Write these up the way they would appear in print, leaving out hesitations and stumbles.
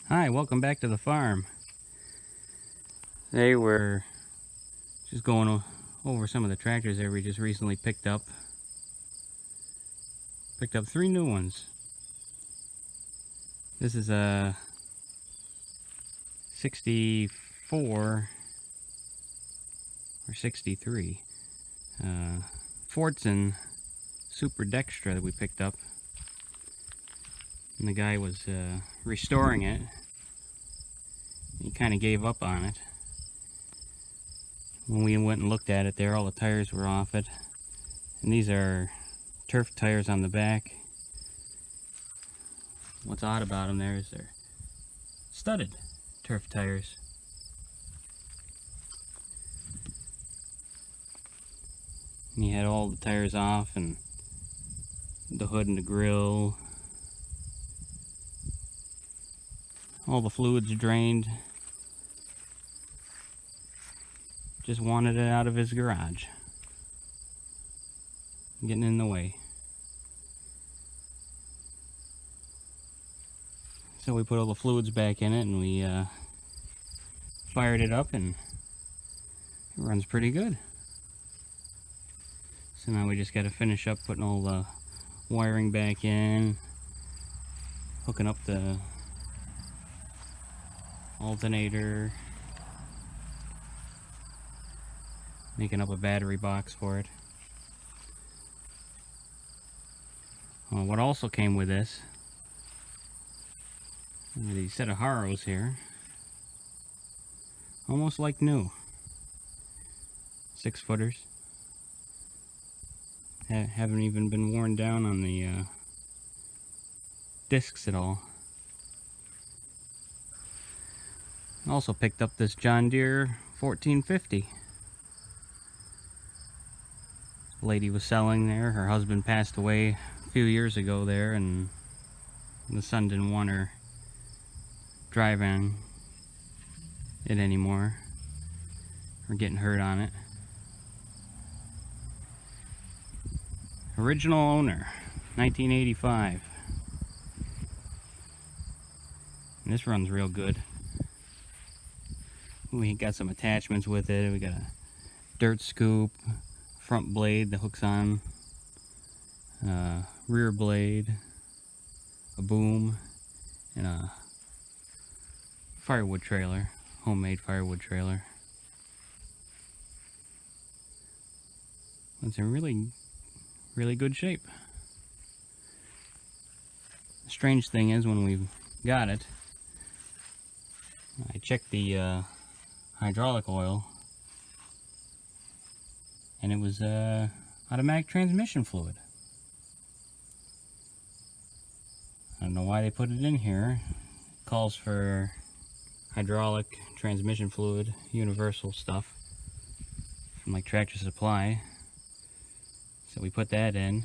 Hi, welcome back to the farm. Today we're just going over some of the tractors that we just recently picked up. Picked up 3 new ones. This is a 64 or 63 Fortson Super Dextra that we picked up. And the guy was restoring it. He kind of gave up on it. When we went and looked at it there, all the tires were off it. And these are turf tires on the back. What's odd about them there is they're studded turf tires. And he had all the tires off and the hood and the grill. All the fluids drained. Just wanted it out of his garage. Getting in the way. So we put all the fluids back in it and we fired it up and it runs pretty good. So now we just got to finish up putting all the wiring back in, hooking up the alternator, making up a battery box for it. What also came with this, these set of harrows here, almost like new, 6-footers. Haven't even been worn down on the discs at all. Also picked up this John Deere 1450. The lady was selling there. Her husband passed away a few years ago there, and the son didn't want her driving it anymore or getting hurt on it. Original owner, 1985. And this runs real good. We got some attachments with it. We got a dirt scoop, front blade that hooks on, rear blade, a boom, and a firewood trailer, homemade firewood trailer. It's in really good shape. The strange thing is, when we got it, I checked the hydraulic oil, and it was automatic transmission fluid. I don't know why they put it in here. It calls for hydraulic transmission fluid, universal stuff from like Tractor Supply. So we put that in.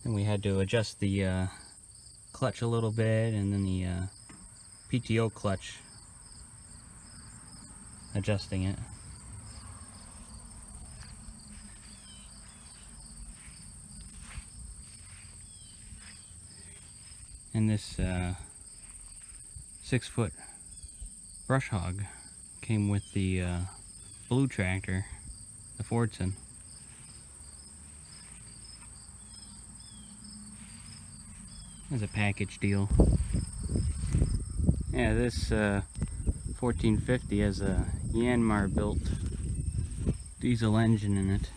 Then we had to adjust the clutch a little bit, and then the PTO clutch, adjusting it. And this 6-foot brush hog came with the blue tractor, the Fortson. It's a package deal. Yeah, this 1450 has a Yanmar built diesel engine in it.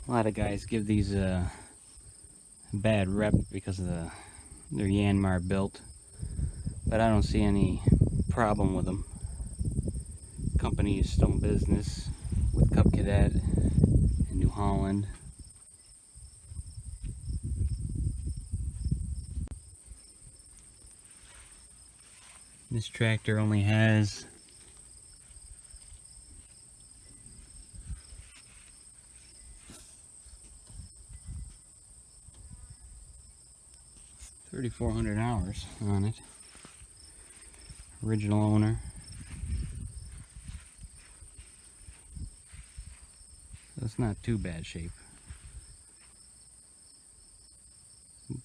A lot of guys give these a bad rep because of they're Yanmar built, but I don't see any problem with them. The company is still in business with Cub Cadet in New Holland. This tractor only has 3,400 hours on it. Original owner. it's not too bad shape.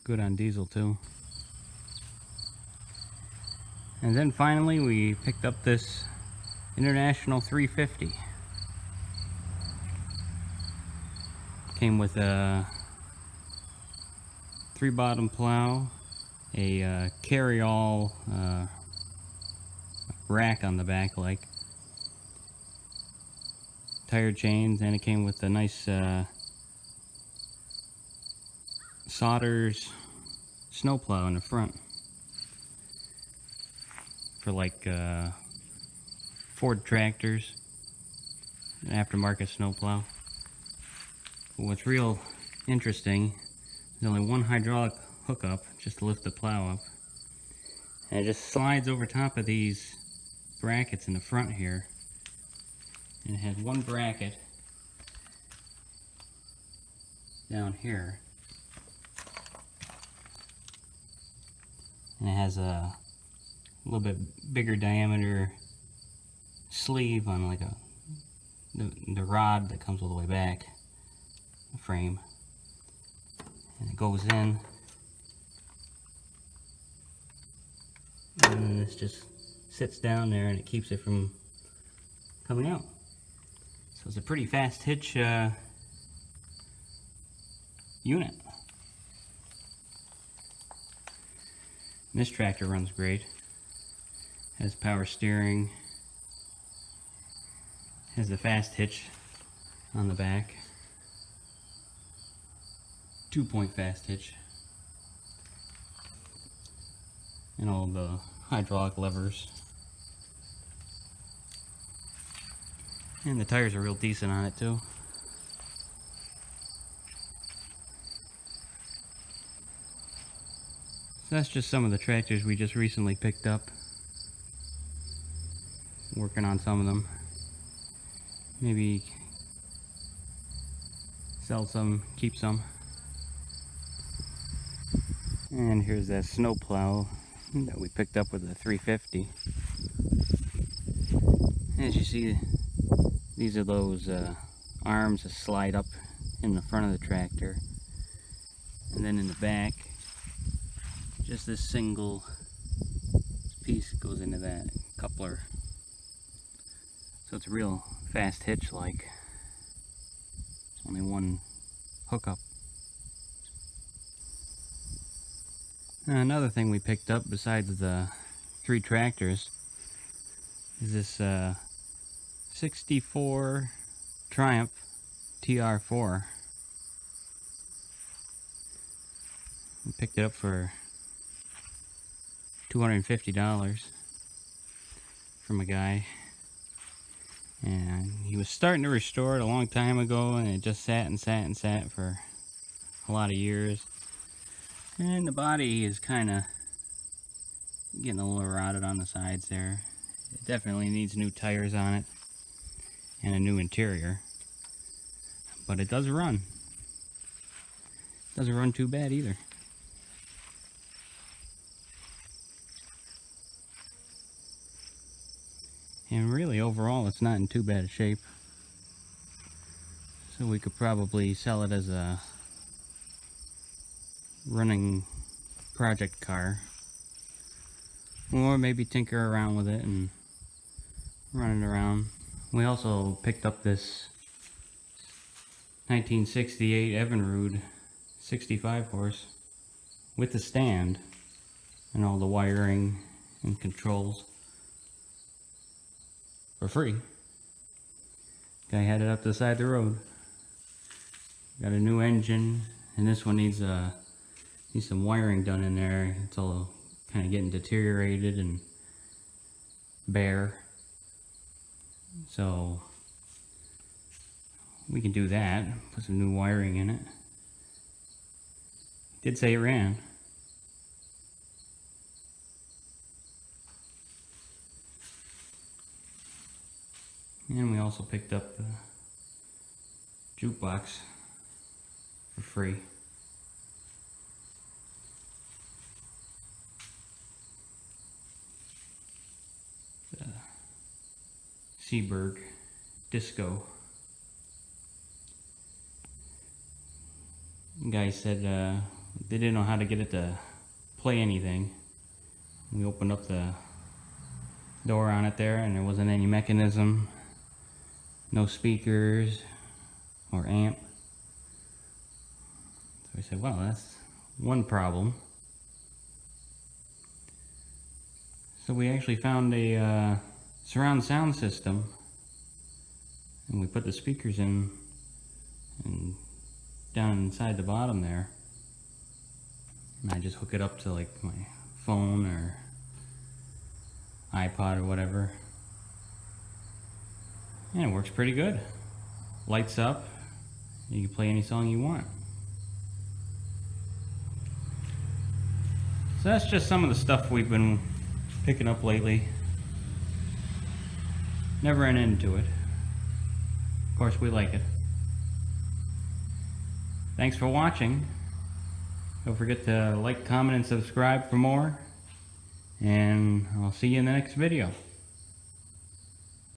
Good on diesel too. And then finally we picked up this International 350. Came with a 3-bottom plow, a carry-all rack on the back, like tire chains, and it came with a nice Sodders snowplow in the front for like Ford tractors, an aftermarket snowplow. But what's real interesting, there's only one hydraulic hookup just to lift the plow up, and it just slides over top of these brackets in the front here, and it has one bracket down here, and it has a little bit bigger diameter sleeve on like the rod that comes all the way back, the frame, and it goes in, and then this just sits down there and it keeps it from coming out. So it's a pretty fast hitch unit. And this tractor runs great. Has power steering, has the fast hitch on the back, 2-point fast hitch, and all the hydraulic levers. And the tires are real decent on it too. So that's just some of the tractors we just recently picked up. Working on some of them. Maybe sell some, keep some. And here's that snowplow that we picked up with the 350. As you see, these are those arms that slide up in the front of the tractor, and then in the back, just this single piece goes into that coupler. So it's a real fast hitch, like only one hookup. Another thing we picked up besides the 3 tractors is this 64 Triumph TR4. We picked it up for $250 from a guy, and he was starting to restore it a long time ago, and it just sat and sat and sat for a lot of years, and the body is kind of getting a little rotted on the sides there. It definitely needs new tires on it and a new interior, but it does run. Doesn't run too bad either. And really, overall, it's not in too bad a shape. So we could probably sell it as a running project car. Or maybe tinker around with it and run it around. We also picked up this 1968 Evinrude 65 horse with the stand and all the wiring and controls for free. Guy had it up to the side of the road. Got a new engine, and this one needs some wiring done in there. It's all kind of getting deteriorated and bare, so we can do that. Put some new wiring in it. Did say it ran. And we also picked up the jukebox for free. The Seaberg Disco Guy said they didn't know how to get it to play anything. We opened up the door on it there and there wasn't any mechanism, no speakers or amp. So we said, well, that's one problem. So we actually found a surround sound system, and we put the speakers in and down inside the bottom there, and I just hook it up to like my phone or iPod or whatever, and it works pretty good. Lights up, you can play any song you want. So that's just some of the stuff we've been picking up lately. Never an end to it. Of course, we like it. Thanks for watching. Don't forget to like, comment, and subscribe for more. And I'll see you in the next video.